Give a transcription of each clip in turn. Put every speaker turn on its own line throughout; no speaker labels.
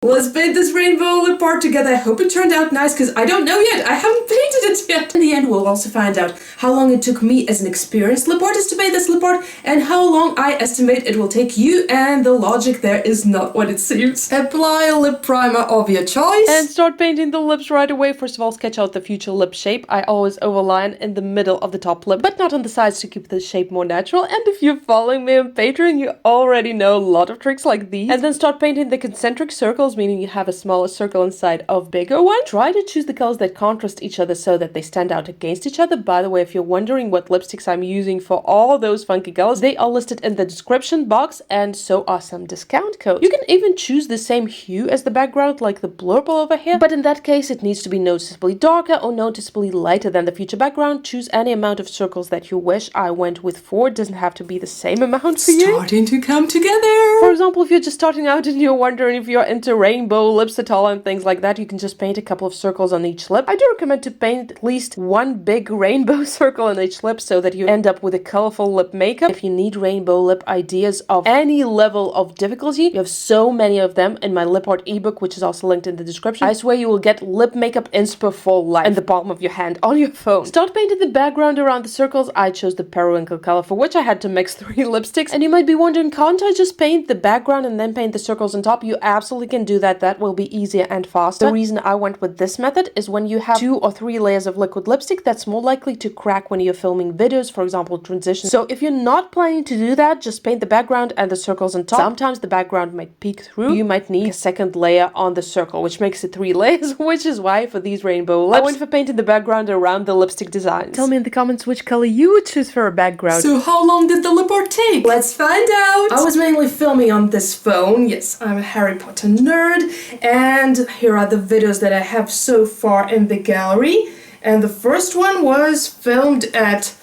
Let's paint this rainbow lip art together. I hope it turned out nice because I don't know yet. I haven't painted it yet. In the end, we'll also find out how long it took me as an experienced lip artist to paint this lip art and how long I estimate it will take you, and the logic there is not what it seems. Apply a lip primer of your choice.
And start painting the lips right away. First of all, sketch out the future lip shape. I always overline in the middle of the top lip, but not on the sides to keep the shape more natural. And if you're following me on Patreon, you already know a lot of tricks like these. And then start painting the concentric circles, meaning you have a smaller circle inside of bigger one. Try to choose the colors that contrast each other so that they stand out against each other. By the way, if you're wondering what lipsticks I'm using for all those funky colors, they are listed in the description box, and so are some discount codes. You can even choose the same hue as the background, like the blurple over here, but in that case it needs to be noticeably darker or noticeably lighter than the future background. Choose any amount of circles that you wish. I went with 4. It doesn't have to be the same amount for you.
Starting to come together.
For example, if you're just starting out and you're wondering if you're into rainbow lips at all and things like that, you can just paint a couple of circles on each lip. I do recommend to paint at least one big rainbow circle on each lip so that you end up with a colorful lip makeup. If you need rainbow lip ideas of any level of difficulty, you have so many of them in my lip art ebook, which is also linked in the description. I swear you will get lip makeup inspo for life in the palm of your hand on your phone. Start painting the background around the circles. I chose the Periwinkle color, for which I had to mix 3 lipsticks. And you might be wondering, can't I just paint the background and then paint the circles on top? You absolutely can do that. That will be easier and faster. The reason I went with this method is when you have 2 or 3 layers of liquid lipstick, that's more likely to crack when you're filming videos, for example, transitions. So if you're not planning to do that, just paint the background and the circles on top. Sometimes the background might peek through. You might need a second layer on the circle, which makes it 3 layers, which is why for these rainbow lips, I went for painting the background around the lipstick designs. Tell me in the comments which color you would choose for a background.
So how long did the lip art take? Let's find out! I was mainly filming on this phone. Yes, I'm a Harry Potter nerd. And here are the videos that I have so far in the gallery. And the first one was filmed at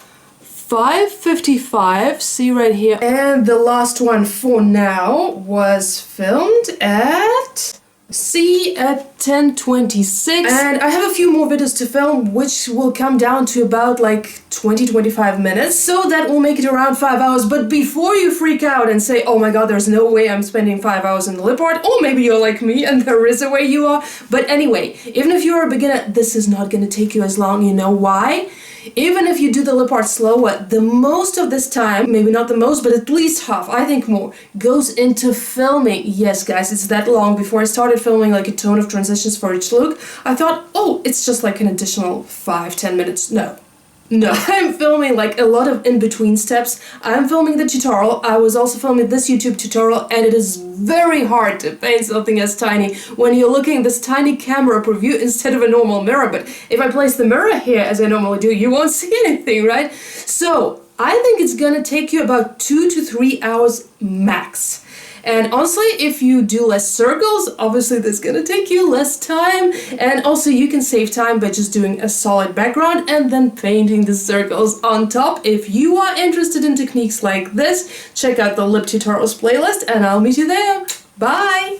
5:55, see right here. And the last one for now was filmed at at 10:26. And I have a few more videos to film, which will come down to about like 20-25 minutes. So that will make it around 5 hours. But before you freak out and say, oh my god, there's no way I'm spending 5 hours in the lip art, or maybe you're like me and there is a way you are. But anyway, even if you're a beginner, this is not gonna take you as long. You know why? Even if you do the lip art slower, the most of this time, maybe not the most, but at least half, I think more, goes into filming. Yes, guys, it's that long. Before I started filming like a ton of transitions for each look, I thought, oh, it's just like an additional 5-10 minutes. No, I'm filming like a lot of in-between steps. I'm filming the tutorial. I was also filming this YouTube tutorial, and it is very hard to paint something as tiny when you're looking at this tiny camera preview instead of a normal mirror. But if I place the mirror here as I normally do, you won't see anything, right? So I think it's gonna take you about 2 to 3 hours max. And honestly, if you do less circles, obviously that's gonna take you less time. And also you can save time by just doing a solid background and then painting the circles on top. If you are interested in techniques like this, check out the lip tutorials playlist and I'll meet you there. Bye!